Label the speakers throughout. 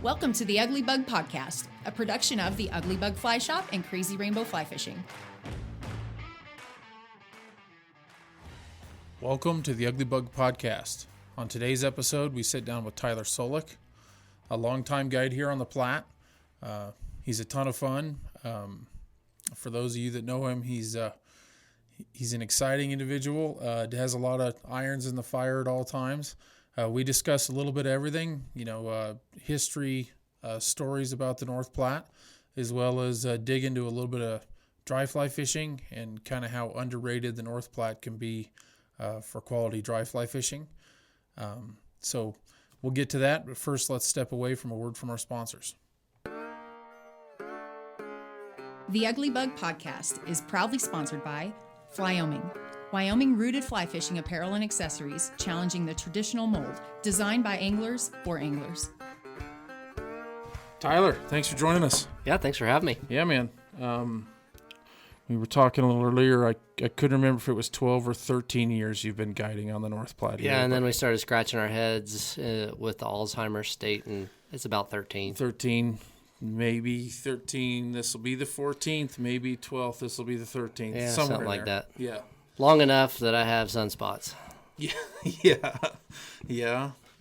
Speaker 1: Welcome to the Ugly Bug Podcast, a production of the Ugly Bug Fly Shop and Crazy Rainbow Fly Fishing.
Speaker 2: Welcome to the Ugly Bug Podcast. On today's episode, we sit down with Tyler Soulek, a longtime guide here on the Platte. He's a ton of fun. For those of you that know him, he's an exciting individual. Has a lot of irons in the fire at all times. We discuss a little bit of everything, history, stories about the North Platte, as well as dig into a little bit of dry fly fishing and kind of how underrated the North Platte can be for quality dry fly fishing. So we'll get to that, but first let's step away from a word from our sponsors.
Speaker 1: The Ugly Bug Podcast is proudly sponsored by Wyoming. Wyoming-rooted fly fishing apparel and accessories challenging the traditional mold, designed by anglers for anglers.
Speaker 2: Tyler, thanks for joining us.
Speaker 3: Yeah, thanks for having me.
Speaker 2: Yeah, man. We were talking a little earlier. I couldn't remember if it was 12 or 13 years you've been guiding on the North Platte.
Speaker 3: Yeah, and then we started scratching our heads with the Alzheimer's state, and it's about 13.
Speaker 2: 13, maybe 13. This will be the 14th, maybe 12th. This will be the 13th.
Speaker 3: Yeah,
Speaker 2: somewhere
Speaker 3: something like that.
Speaker 2: Yeah.
Speaker 3: Long enough that I have sunspots.
Speaker 2: Yeah.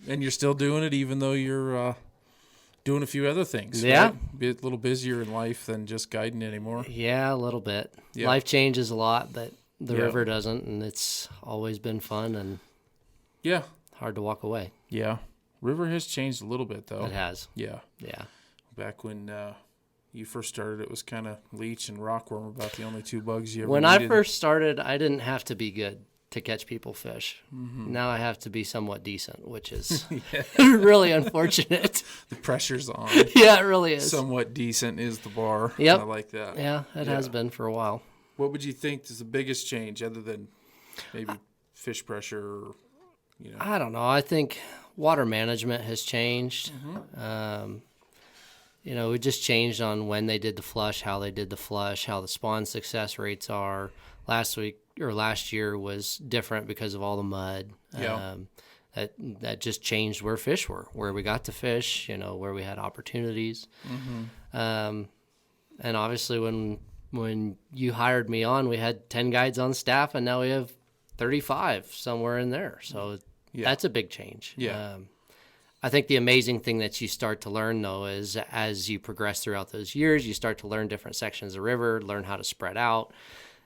Speaker 2: And you're still doing it even though you're doing a few other things.
Speaker 3: Yeah.
Speaker 2: Right? Be a little busier in life than just guiding anymore.
Speaker 3: Yeah, a little bit.
Speaker 2: Yeah.
Speaker 3: Life changes a lot, but the river doesn't, and it's always been fun and hard to walk away.
Speaker 2: Yeah. River has changed a little bit, though.
Speaker 3: It has.
Speaker 2: Yeah. Back when you first started, it was kind of leech and rockworm about the only two bugs you ever
Speaker 3: When
Speaker 2: needed.
Speaker 3: I first started, I didn't have to be good to catch people fish. Mm-hmm. Now I have to be somewhat decent, which is really unfortunate.
Speaker 2: The pressure's on.
Speaker 3: Yeah, it really is.
Speaker 2: Somewhat decent is the bar.
Speaker 3: Yep.
Speaker 2: I like that.
Speaker 3: Yeah, it has been for a while.
Speaker 2: What would you think is the biggest change other than maybe fish pressure or,
Speaker 3: I don't know. I think water management has changed.
Speaker 2: Mm-hmm.
Speaker 3: We just changed on when they did the flush, how they did the flush, how the spawn success rates are. Last year was different because of all the mud.
Speaker 2: Yeah.
Speaker 3: That just changed where fish were, where we got to fish, where we had opportunities.
Speaker 2: Mm-hmm.
Speaker 3: And obviously when you hired me on, we had 10 guides on staff, and now we have 35 somewhere in there. So that's a big change.
Speaker 2: Yeah.
Speaker 3: I think the amazing thing that you start to learn, though, is as you progress throughout those years, you start to learn different sections of the river, learn how to spread out.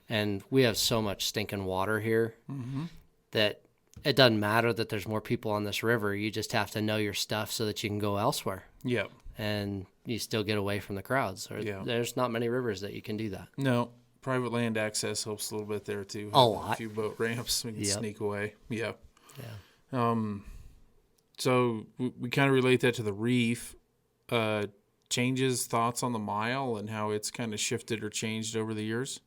Speaker 3: And we have so much stinking water here that it doesn't matter that there's more people on this river. You just have to know your stuff so that you can go elsewhere.
Speaker 2: Yep.
Speaker 3: And you still get away from the crowds. There's not many rivers that you can do that.
Speaker 2: No. Private land access helps a little bit there, too.
Speaker 3: A lot.
Speaker 2: A few boat ramps. We can sneak away. Yeah.
Speaker 3: Yeah.
Speaker 2: So we kind of relate that to the reef. Changes, thoughts on the mile and how it's kind of shifted or changed over the years?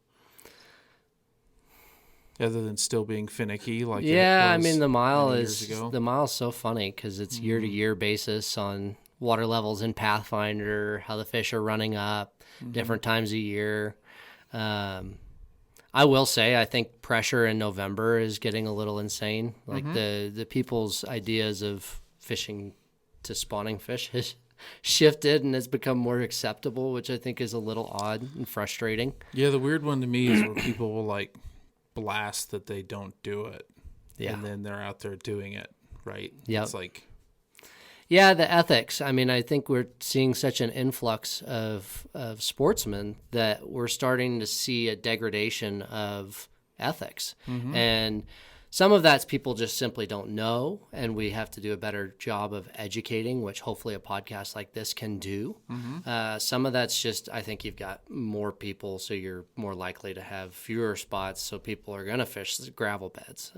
Speaker 2: Other than still being finicky, like
Speaker 3: the mile
Speaker 2: the
Speaker 3: mile's so funny because it's year to year basis on water levels in Pathfinder, how the fish are running up, different times of year. I will say I think pressure in November is getting a little insane. Like the people's ideas of fishing to spawning fish has shifted and has become more acceptable, which I think is a little odd and frustrating.
Speaker 2: Yeah, the weird one to me is where people will blast that they don't do it. Yeah. And then they're out there doing it, right?
Speaker 3: Yeah.
Speaker 2: It's like...
Speaker 3: Yeah, the ethics. I mean, I think we're seeing such an influx of sportsmen that we're starting to see a degradation of ethics. Mm-hmm. And some of that's people just simply don't know, and we have to do a better job of educating, which hopefully a podcast like this can do. Mm-hmm. Some of that's just, I think you've got more people, so you're more likely to have fewer spots, so people are going to fish the gravel beds.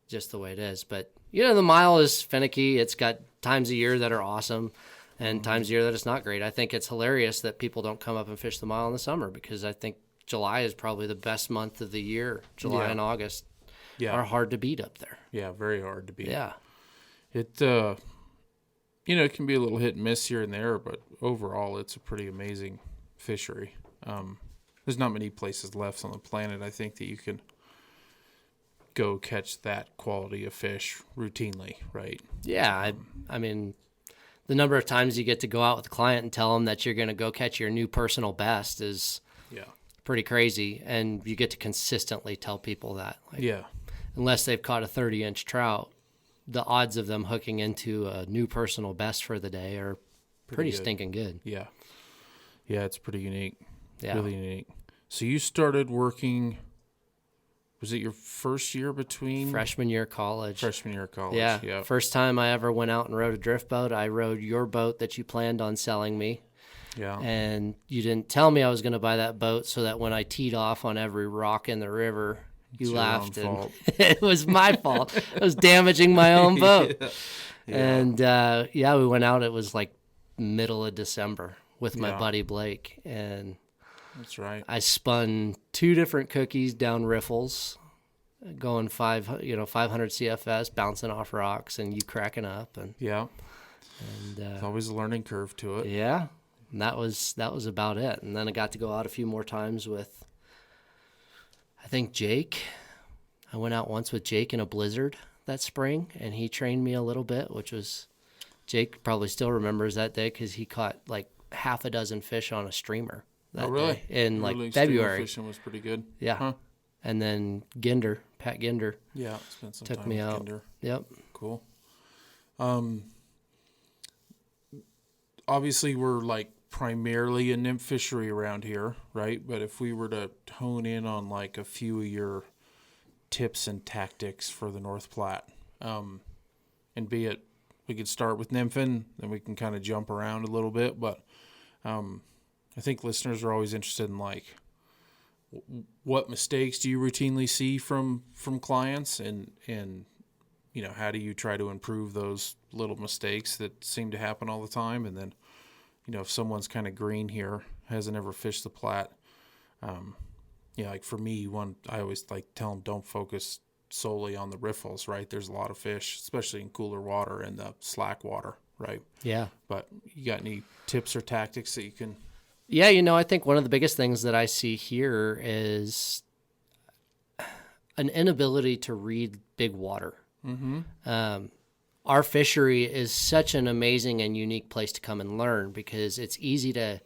Speaker 3: Just the way it is. But, the mile is finicky. It's got times a year that are awesome and times a year that it's not great. I think it's hilarious that people don't come up and fish the mile in the summer because I think July is probably the best month of the year. July and August are hard to beat up there. Yeah,
Speaker 2: very hard to beat.
Speaker 3: Yeah.
Speaker 2: It, it can be a little hit and miss here and there, but overall it's a pretty amazing fishery. There's not many places left on the planet, I think, that you can go catch that quality of fish routinely, right?
Speaker 3: Yeah, I mean, the number of times you get to go out with a client and tell them that you're going to go catch your new personal best is pretty crazy. And you get to consistently tell people that. Like, unless they've caught a 30-inch trout, the odds of them hooking into a new personal best for the day are pretty stinking good.
Speaker 2: Yeah. Yeah, it's pretty unique.
Speaker 3: Yeah.
Speaker 2: Really unique. So you started working, was it your first year between?
Speaker 3: Freshman year of college.
Speaker 2: Yeah.
Speaker 3: Yep. First time I ever went out and rode a drift boat, I rode your boat that you planned on selling me.
Speaker 2: Yeah.
Speaker 3: And you didn't tell me I was going to buy that boat so that when I teed off on every rock in the river, you laughed. And it was my fault. I was damaging my own boat. Yeah. And, we went out. It was like middle of December with my buddy Blake. And
Speaker 2: that's right.
Speaker 3: I spun 2 different cookies down riffles, going 500 CFS, bouncing off rocks, and you cracking up. And
Speaker 2: there's always a learning curve to it.
Speaker 3: Yeah, and that was about it. And then I got to go out a few more times with, I think, Jake. I went out once with Jake in a blizzard that spring, and he trained me a little bit, which was, Jake probably still remembers that day because he caught like half a dozen fish on a streamer.
Speaker 2: Really?
Speaker 3: Day in like February.
Speaker 2: Fishing was pretty good.
Speaker 3: Yeah.
Speaker 2: Huh.
Speaker 3: And then Pat Ginder.
Speaker 2: Yeah, spent some
Speaker 3: took
Speaker 2: time
Speaker 3: me
Speaker 2: with
Speaker 3: out.
Speaker 2: Ginder.
Speaker 3: Yep.
Speaker 2: Cool. Obviously we're like primarily a nymph fishery around here, right? But if we were to hone in on like a few of your tips and tactics for the North Platte, and be it, we could start with nymphing, then we can kind of jump around a little bit, but I think listeners are always interested in like what mistakes do you routinely see from clients, and how do you try to improve those little mistakes that seem to happen all the time, and then if someone's kind of green here, hasn't ever fished the Platte, like for me, I always like tell them don't focus solely on the riffles, right? There's a lot of fish, especially in cooler water and the slack water, right?
Speaker 3: Yeah.
Speaker 2: But you got any tips or tactics that you can?
Speaker 3: Yeah, I think one of the biggest things that I see here is an inability to read big water. Mm-hmm. Our fishery is such an amazing and unique place to come and learn because it's easy to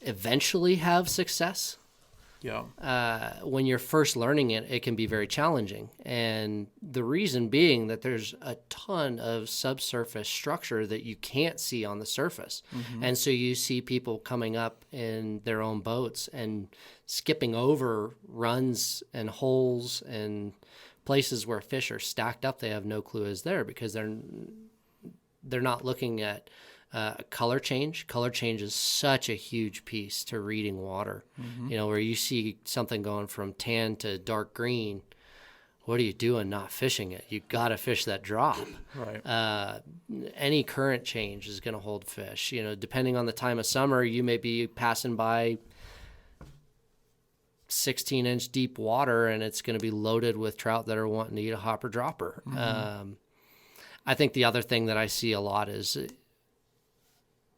Speaker 3: eventually have success. Yeah. When you're first learning it, it can be very challenging. And the reason being that there's a ton of subsurface structure that you can't see on the surface. Mm-hmm. And so you see people coming up in their own boats and skipping over runs and holes and places where fish are stacked up they have no clue is there because they're not looking at color change. Color change is such a huge piece to reading water. Mm-hmm. Where you see something going from tan to dark green, what are you doing not fishing it? You got to fish that drop. Right. Any current change is going to hold fish. Depending on the time of summer, you may be passing by 16-inch deep water and it's going to be loaded with trout that are wanting to eat a hopper dropper. Mm-hmm. I think the other thing that I see a lot is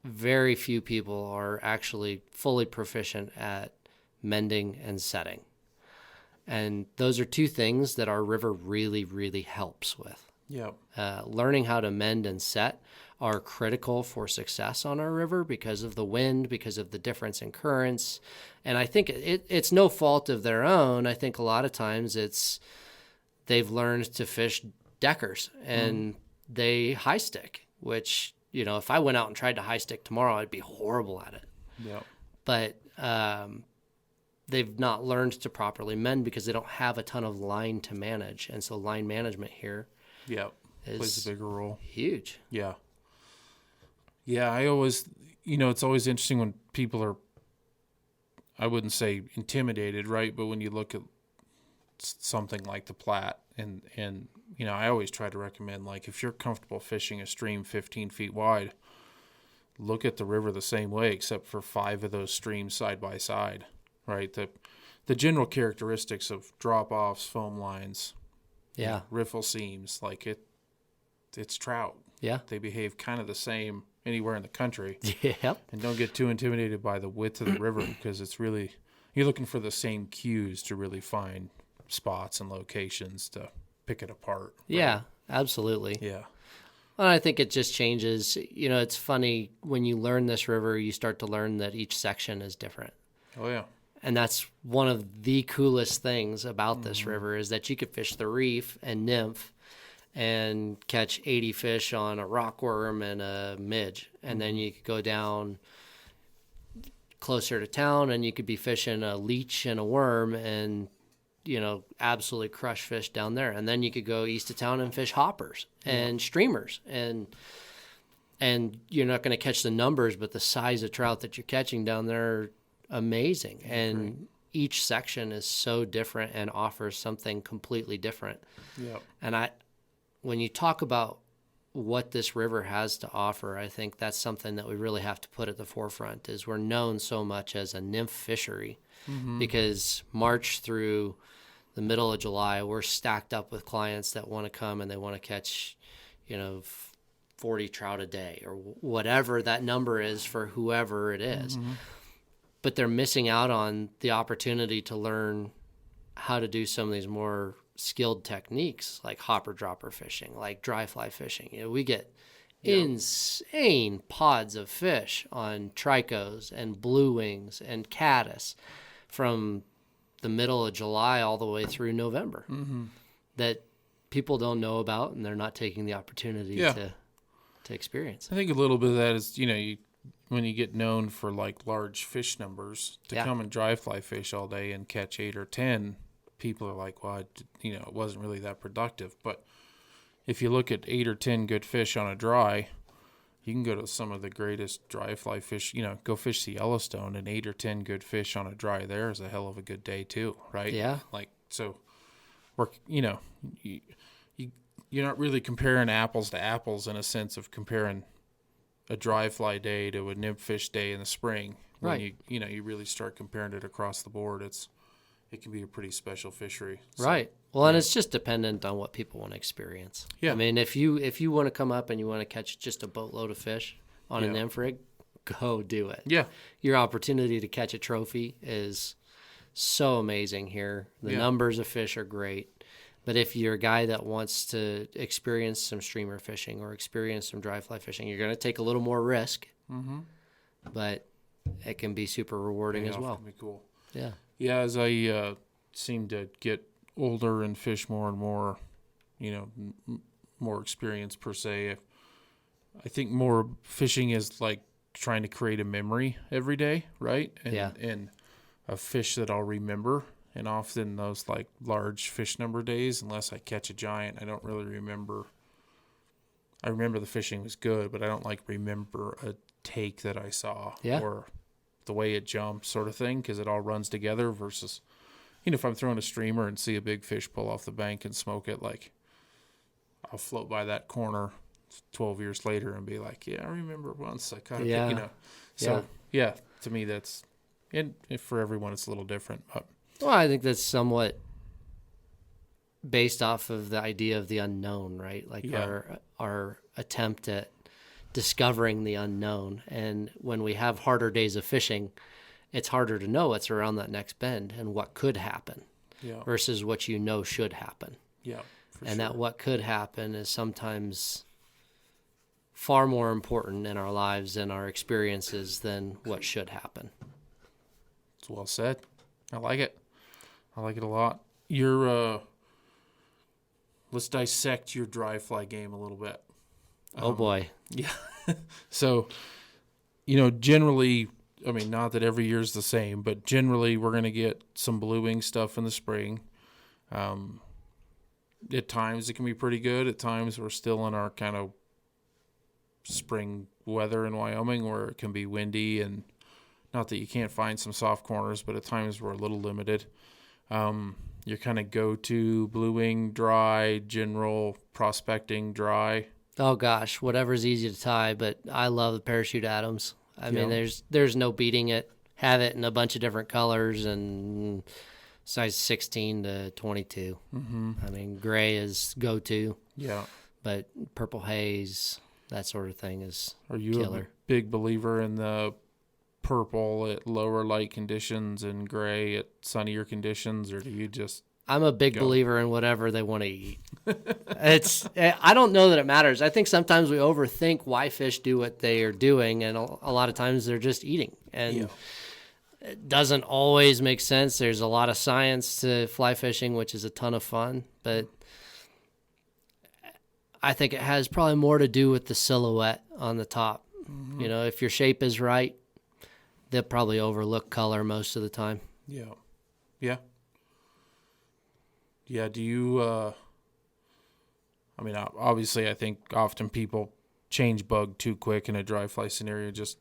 Speaker 3: very few people are actually fully proficient at mending and setting. And those are 2 things that our river really, really helps with.
Speaker 2: Yep.
Speaker 3: Learning how to mend and set are critical for success on our river because of the wind, because of the difference in currents. And I think it's no fault of their own. I think a lot of times they've learned to fish deckers and they high stick, which, if I went out and tried to high stick tomorrow, I'd be horrible at it. Yeah. But they've not learned to properly mend because they don't have a ton of line to manage. And so line management here
Speaker 2: plays a bigger role.
Speaker 3: Huge.
Speaker 2: Yeah. Yeah, I always, it's always interesting when people are, I wouldn't say intimidated, right? But when you look at something like the Platte and I always try to recommend, like, if you're comfortable fishing a stream 15 feet wide, look at the river the same way, except for 5 of those streams side by side, right? The general characteristics of drop-offs, foam lines, riffle seams, like it's trout.
Speaker 3: Yeah.
Speaker 2: They behave kind of the same anywhere in the country.
Speaker 3: Yep.
Speaker 2: And don't get too intimidated by the width of the river because it's really, you're looking for the same cues to really find spots and locations to pick it apart. Right?
Speaker 3: Yeah, absolutely.
Speaker 2: Yeah.
Speaker 3: Well, I think it just changes. You know, it's funny when you learn this river, you start to learn that each section is different.
Speaker 2: Oh, yeah.
Speaker 3: And that's one of the coolest things about this river is that you could fish the reef and nymph and catch 80 fish on a rockworm and a midge. And then you could go down closer to town and you could be fishing a leech and a worm and, you know, absolutely crush fish down there. And then you could go east of town and fish hoppers and streamers. And you're not going to catch the numbers, but the size of trout that you're catching down there are amazing. And each section is so different and offers something completely different.
Speaker 2: Yep.
Speaker 3: And when you talk about what this river has to offer, I think that's something that we really have to put at the forefront is we're known so much as a nymph fishery because March through the middle of July, we're stacked up with clients that want to come and they want to catch, you know, 40 trout a day or whatever that number is for whoever it is. But they're missing out on the opportunity to learn how to do some of these more skilled techniques like hopper dropper fishing, like dry fly fishing. You know, we get insane pods of fish on tricos and blue wings and caddis from the middle of July all the way through November that people don't know about and they're not taking the opportunity to experience.
Speaker 2: I think a little bit of that is, you know, when you get known for like large fish numbers to come and dry fly fish all day and catch 8 or 10, people are like, well, it wasn't really that productive. But if you look at 8 or 10 good fish on a dry, you can go to some of the greatest dry fly fish, you know, go fish the Yellowstone, and 8 or 10 good fish on a dry there is a hell of a good day too, right?
Speaker 3: Yeah.
Speaker 2: Like, so we're, you know, you're not really comparing apples to apples in a sense of comparing a dry fly day to a nymph fish day in the spring. When you really start comparing it across the board, it can be a pretty special fishery. So,
Speaker 3: right. Well, and it's just dependent on what people want to experience.
Speaker 2: Yeah.
Speaker 3: I mean, if you want to come up and you want to catch just a boatload of fish on a nymph rig, go do it.
Speaker 2: Yeah.
Speaker 3: Your opportunity to catch a trophy is so amazing here. The numbers of fish are great. But if you're a guy that wants to experience some streamer fishing or experience some dry fly fishing, you're going to take a little more risk. But it can be super rewarding as well.
Speaker 2: It can be cool.
Speaker 3: Yeah.
Speaker 2: Yeah, as I seem to get older and fish more and more, you know, more experience per se, I think more fishing is like trying to create a memory every day, right? And a fish that I'll remember. And often those like large fish number days, unless I catch a giant, I don't really remember. I remember the fishing was good, but I don't like remember a take that I saw or the way it jumped sort of thing, because it all runs together versus, you know, if I'm throwing a streamer and see a big fish pull off the bank and smoke it, like I'll float by that corner 12 years later and be like, yeah, I remember once I caught a big, you know. So, to me that's, and for everyone it's a little different, but.
Speaker 3: Well, I think that's somewhat based off of the idea of the unknown, right? Like our attempt at discovering the unknown. And when we have harder days of fishing, it's harder to know what's around that next bend and what could happen versus what you know should happen.
Speaker 2: Yeah,
Speaker 3: and that what could happen is sometimes far more important in our lives and our experiences than what should happen.
Speaker 2: It's well said. I like it. I like it a lot. Let's dissect your dry fly game a little bit.
Speaker 3: Oh boy.
Speaker 2: Yeah. So, you know, generally, I mean, not that every year's the same, but generally we're going to get some blue wing stuff in the spring. At times it can be pretty good. At times we're still in our kind of spring weather in Wyoming where it can be windy, and not that you can't find some soft corners, but at times we're a little limited. Your kind of go-to blue wing dry, general prospecting dry.
Speaker 3: Oh gosh, whatever's easy to tie, but I love the Parachute Adams. I mean, there's no beating it. Have it in a bunch of different colors and size 16 to 22. I mean, gray is go-to.
Speaker 2: Yeah.
Speaker 3: But purple haze, that sort of thing is
Speaker 2: Are you
Speaker 3: killer.
Speaker 2: a big believer in the purple at lower light conditions and gray at sunnier conditions, or do you just
Speaker 3: I'm a big believer in whatever they want to eat. I don't know that it matters. I think sometimes we overthink why fish do what they are doing, and a lot of times they're just eating. And it doesn't always make sense. There's a lot of science to fly fishing, which is a ton of fun, but I think it has probably more to do with the silhouette on the top. Mm-hmm. You know, if your shape is right, they'll probably overlook color most of the time.
Speaker 2: Yeah. Yeah. Yeah. Do you, I mean, obviously I think often people change bug too quick in a dry fly scenario. Just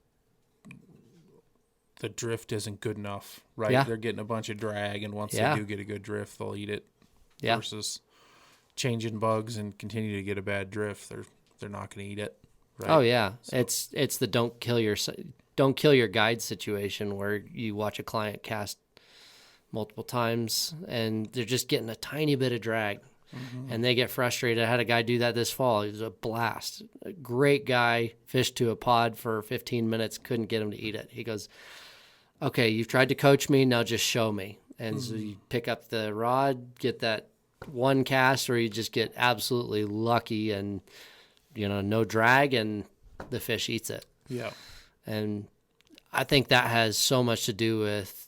Speaker 2: the drift isn't good enough, right?
Speaker 3: Yeah.
Speaker 2: They're getting a bunch of drag, and once they do get a good drift, they'll eat it.
Speaker 3: Yeah.
Speaker 2: Versus changing bugs and continue to get a bad drift, they're not going to eat it. Right?
Speaker 3: Oh yeah, so. It's the don't kill your guide situation where you watch a client cast multiple times and they're just getting a tiny bit of drag, and they get frustrated. I had a guy do that this fall. It was a blast. A great guy, fished to a pod for 15 minutes, couldn't get him to eat it. He goes, "Okay, you've tried to coach me, now just show me." And so you pick up the rod, get that one cast, or you just get absolutely lucky and, you know, no drag, and the fish eats it.
Speaker 2: Yeah.
Speaker 3: And I think that has so much to do with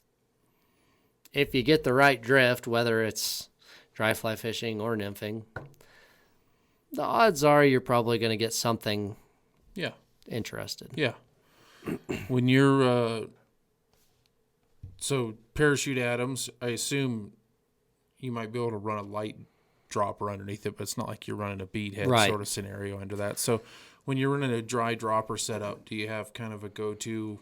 Speaker 3: if you get the right drift, whether it's dry fly fishing or nymphing, the odds are you're probably going to get something interested.
Speaker 2: Yeah. When you're so parachute Adams, I assume you might be able to run a light dropper underneath it, but it's not like you're running a bead head sort of scenario under that. So when you're running a dry dropper setup, do you have kind of a go-to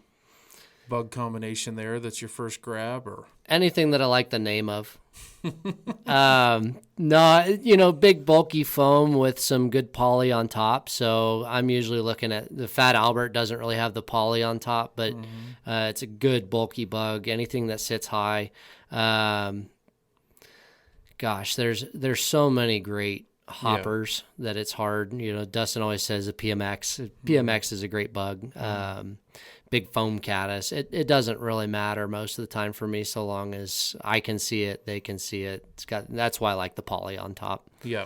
Speaker 2: bug combination that's your first grab, or
Speaker 3: anything that I like the name of? No, you know, big bulky foam with some good poly on top. So I'm usually looking at the Fat Albert. Doesn't really have the poly on top, but it's a good bulky bug. Anything that sits high. Gosh, there's so many great hoppers that it's hard. You know, Dustin always says a PMX. PMX is a great bug. Big foam caddis. It doesn't really matter most of the time for me, so long as I can see it, they can see it. That's why I like the poly on top.
Speaker 2: Yeah.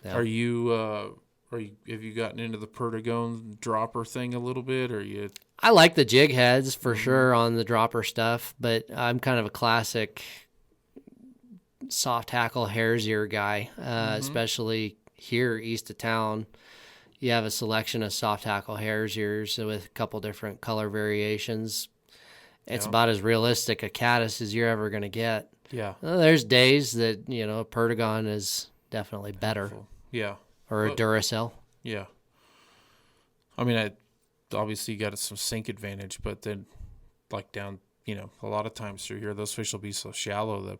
Speaker 2: Have you gotten into the Perdigone dropper thing a little bit, or you?
Speaker 3: I like the jig heads for sure on the dropper stuff, but I'm kind of a classic soft tackle hare's ear guy, especially here east of town. You have a selection of soft tackle hare's ears with a couple different color variations. It's about as realistic a caddis as you're ever going to get.
Speaker 2: Yeah.
Speaker 3: Well, there's days that, you know, a Perdigone is definitely better.
Speaker 2: Yeah.
Speaker 3: Or a Duracell.
Speaker 2: Yeah. I mean, obviously you got some sink advantage, but then like down, you know, a lot of times through here, those fish will be so shallow that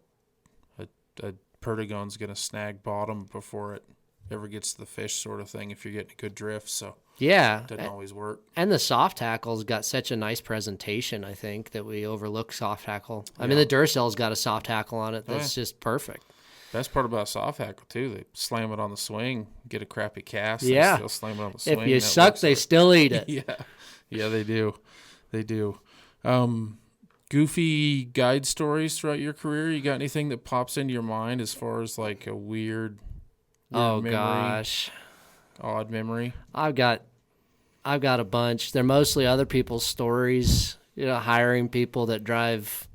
Speaker 2: a Perdigone's going to snag bottom before it ever gets to the fish, sort of thing, if you're getting a good drift. So it doesn't always work. And
Speaker 3: the soft tackle's got such a nice presentation, I think, that we overlook soft tackle. I mean, the Duracell's got a soft tackle on it that's just perfect.
Speaker 2: Best part about soft tackle too, they slam it on the swing, get a crappy cast,
Speaker 3: yeah,
Speaker 2: they still slam it on the swing.
Speaker 3: If you suck, they still eat it.
Speaker 2: Yeah, they do. Goofy guide stories throughout your career? You got anything that pops into your mind as far as like a weird memory,
Speaker 3: gosh,
Speaker 2: odd memory?
Speaker 3: I've got a bunch. They're mostly other people's stories. You know, hiring people that drive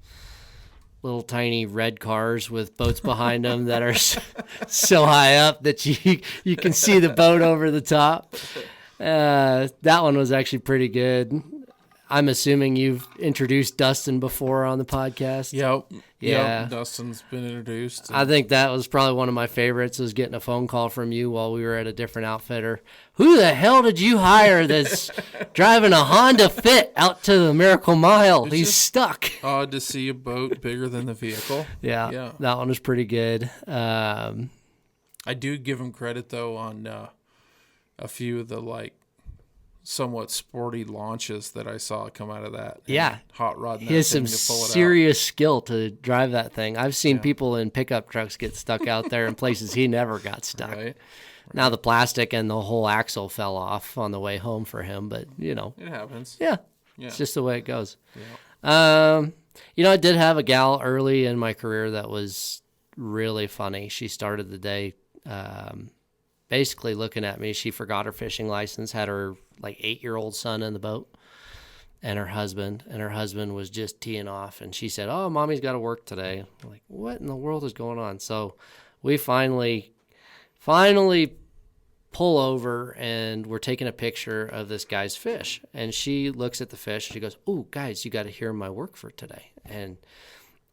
Speaker 3: little tiny red cars with boats behind them that are so high up that you can see the boat over the top. That one was actually pretty good. I'm assuming you've introduced Dustin before on the podcast.
Speaker 2: Yep, Dustin's been introduced.
Speaker 3: I think that was probably one of my favorites, was getting a phone call from you while we were at a different outfitter. Who the hell did you hire that's driving a Honda Fit out to the Miracle Mile? He's stuck.
Speaker 2: Odd to see a boat bigger than the vehicle.
Speaker 3: Yeah, that one was pretty good.
Speaker 2: I do give him credit, though, on a few of the, like, somewhat sporty launches that I saw come out of that.
Speaker 3: Yeah.
Speaker 2: Hot rod.
Speaker 3: He has some serious skill to drive that thing. I've seen people in pickup trucks get stuck out there in places he never got stuck.
Speaker 2: Right.
Speaker 3: Now the plastic and the whole axle fell off on the way home for him, but, you know.
Speaker 2: It happens.
Speaker 3: Yeah. It's just the way it goes.
Speaker 2: Yeah.
Speaker 3: You know, I did have a gal early in my career that was really funny. She started the day basically looking at me. She forgot her fishing license, had her like 8-year-old son in the boat, and her husband was just teeing off, and she said, "Oh, Mommy's got to work today." I'm like, what in the world is going on? So we finally pull over, and we're taking a picture of this guy's fish, and she looks at the fish. She goes, "Oh, guys, you got to hear my work for today." And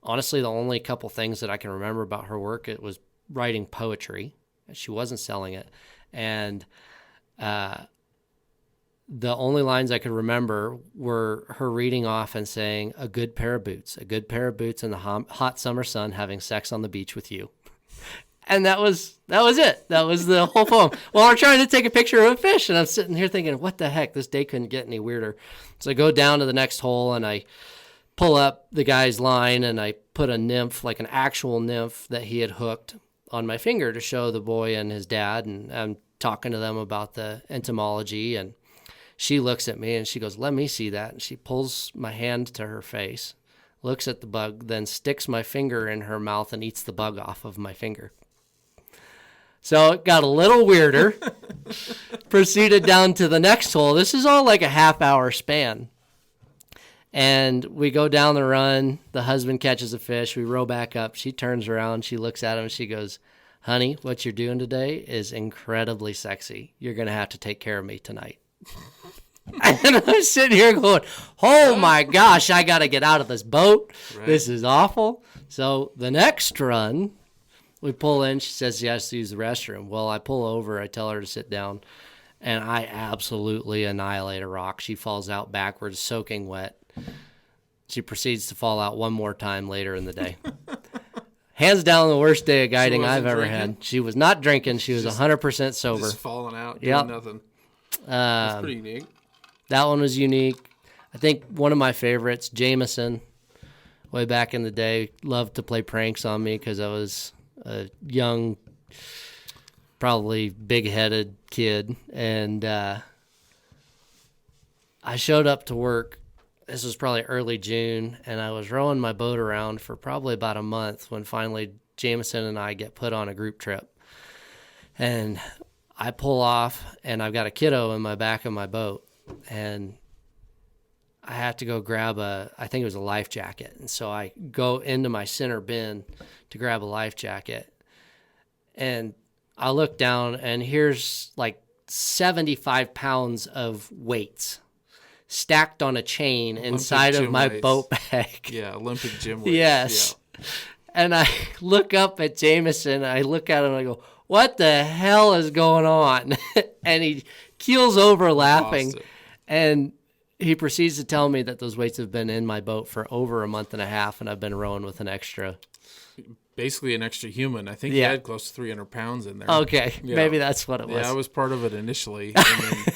Speaker 3: honestly, the only couple things that I can remember about her work, it was writing poetry. She wasn't selling it, and the only lines I could remember were her reading off and saying, a good pair of boots in the hot summer sun, having sex on the beach with you. And that was it. That was the whole poem. Well, we're trying to take a picture of a fish, and I'm sitting here thinking, what the heck? This day couldn't get any weirder. So I go down to the next hole, and I pull up the guy's line, and I put a nymph, like an actual nymph that he had hooked, on my finger to show the boy and his dad. And I'm talking to them about the entomology, and she looks at me and she goes, "Let me see that." And she pulls my hand to her face, looks at the bug, then sticks my finger in her mouth and eats the bug off of my finger. So it got a little weirder. Proceeded down to the next hole. This is all like a half-hour span. And we go down the run. The husband catches a fish. We row back up. She turns around. She looks at him. She goes, "Honey, what you're doing today is incredibly sexy. You're going to have to take care of me tonight." And I'm sitting here going, oh my gosh, I got to get out of this boat. Right. This is awful. So the next run, we pull in. She says she has to use the restroom. Well, I pull over. I tell her to sit down, and I absolutely annihilate a rock. She falls out backwards, soaking wet. She proceeds to fall out one more time later in the day. Hands down the worst day of guiding I've ever had. She was not drinking. She was 100% sober.
Speaker 2: Just falling out, doing nothing. That's pretty unique.
Speaker 3: That one was unique. I think one of my favorites, Jameson, way back in the day, loved to play pranks on me because I was a young, probably big-headed kid. And I showed up to work. This was probably early June, and I was rowing my boat around for probably about a month when finally Jameson and I get put on a group trip. And I pull off, and I've got a kiddo in my back of my boat, and I have to go grab I think it was a life jacket. And so I go into my center bin to grab a life jacket, and I look down, and here's like 75 pounds of weights stacked on a chain inside of my boat bag.
Speaker 2: Yeah, Olympic gym weights.
Speaker 3: Yes.
Speaker 2: Yeah.
Speaker 3: And I look up at Jameson, I look at him, and I go, what the hell is going on? And he keels over laughing, and he proceeds to tell me that those weights have been in my boat for over a month and a half, and I've been rowing with an extra.
Speaker 2: Basically an extra human. I think he had close to 300 pounds in there.
Speaker 3: Okay, maybe that's what it was.
Speaker 2: Yeah, I was part of it initially. And then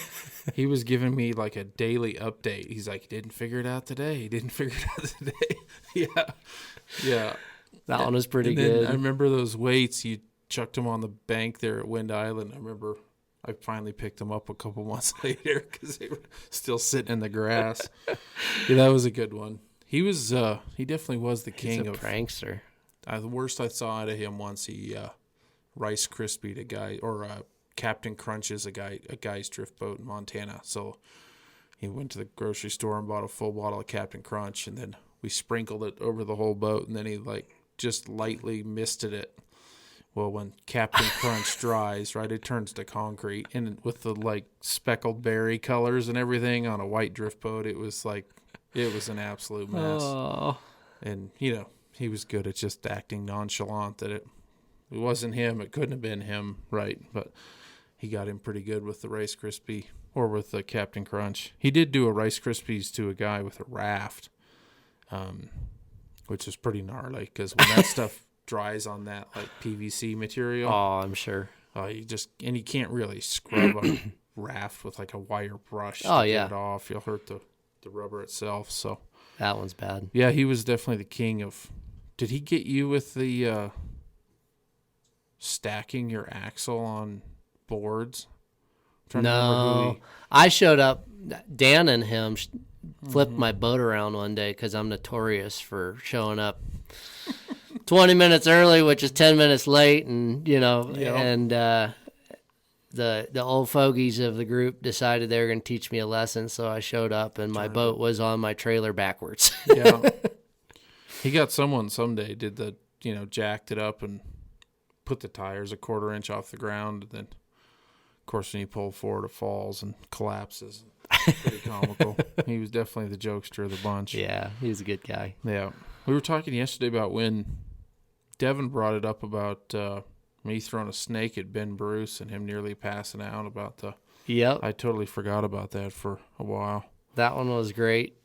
Speaker 2: he was giving me like a daily update. He's like, he didn't figure it out today. Yeah.
Speaker 3: That one was pretty good.
Speaker 2: I remember those weights. You chucked them on the bank there at Wind Island. I remember I finally picked them up a couple months later because they were still sitting in the grass. Yeah, that was a good one. He was. He definitely was the king of
Speaker 3: prankster.
Speaker 2: The worst I saw out of him once, he Rice Krispied a guy, or Captain Crunches a guy's drift boat in Montana. So he went to the grocery store and bought a full bottle of Captain Crunch, and then we sprinkled it over the whole boat, and then he just lightly misted it. Well, when Captain Crunch dries, right, it turns to concrete, and with the speckled berry colors and everything on a white drift boat, it was an absolute mess.
Speaker 3: Oh.
Speaker 2: And he was good at just acting nonchalant that it wasn't him. It couldn't have been him, right? But he got him pretty good with the Rice Krispie, or with the Captain Crunch. He did do a Rice Krispies to a guy with a raft, which is pretty gnarly because when that stuff dries on that PVC material.
Speaker 3: Oh, I'm sure.
Speaker 2: You can't really scrub a raft with a wire brush to get it off. You'll hurt the rubber itself. So
Speaker 3: that one's bad.
Speaker 2: Yeah, he was definitely the king of. Did he get you with the stacking your axle on boards?
Speaker 3: No, I showed up. Dan and him flipped my boat around one day because I'm notorious for showing up 20 minutes early, which is 10 minutes late, and the old fogies of the group decided they were going to teach me a lesson, so I showed up, and my boat was on my trailer backwards.
Speaker 2: Yeah. He got someone someday jacked it up and put the tires a 1/4 inch off the ground, and then, of course, when you pull forward, it falls and collapses. Pretty comical. He was definitely the jokester of the bunch.
Speaker 3: Yeah, he was a good guy.
Speaker 2: Yeah. We were talking yesterday about when Devin brought it up about me throwing a snake at Ben Bruce and him nearly passing out about the...
Speaker 3: Yep.
Speaker 2: I totally forgot about that for a while.
Speaker 3: That one was great.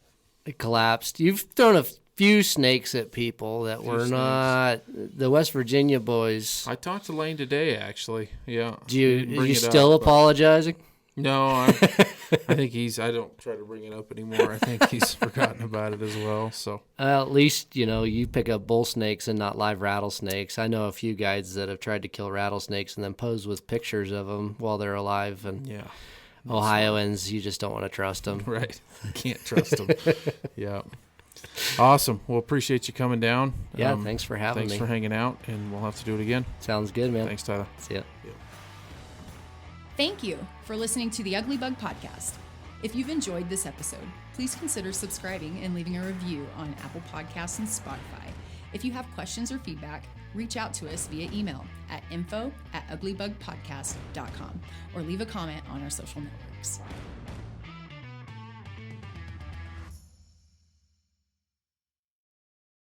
Speaker 3: It collapsed. You've thrown a few snakes at people that were not the West Virginia boys.
Speaker 2: I talked to Lane today, actually. Yeah.
Speaker 3: You still apologizing?
Speaker 2: No, I think I don't try to bring it up anymore. I think he's forgotten about it as well. So
Speaker 3: at least, you pick up bull snakes and not live rattlesnakes. I know a few guys that have tried to kill rattlesnakes and then pose with pictures of them while they're alive. And
Speaker 2: yeah,
Speaker 3: Ohioans, you just don't want to trust them.
Speaker 2: Right. You can't trust them. Yeah. Awesome. Well, appreciate you coming down.
Speaker 3: Yeah, thanks for having me.
Speaker 2: Thanks for hanging out, and we'll have to do it again.
Speaker 3: Sounds good, man.
Speaker 2: Thanks, Tyler.
Speaker 3: See ya.
Speaker 2: Yeah.
Speaker 1: Thank you for listening to the Ugly Bug Podcast. If you've enjoyed this episode, please consider subscribing and leaving a review on Apple Podcasts and Spotify. If you have questions or feedback, reach out to us via email at info@uglybugpodcast.com or leave a comment on our social networks.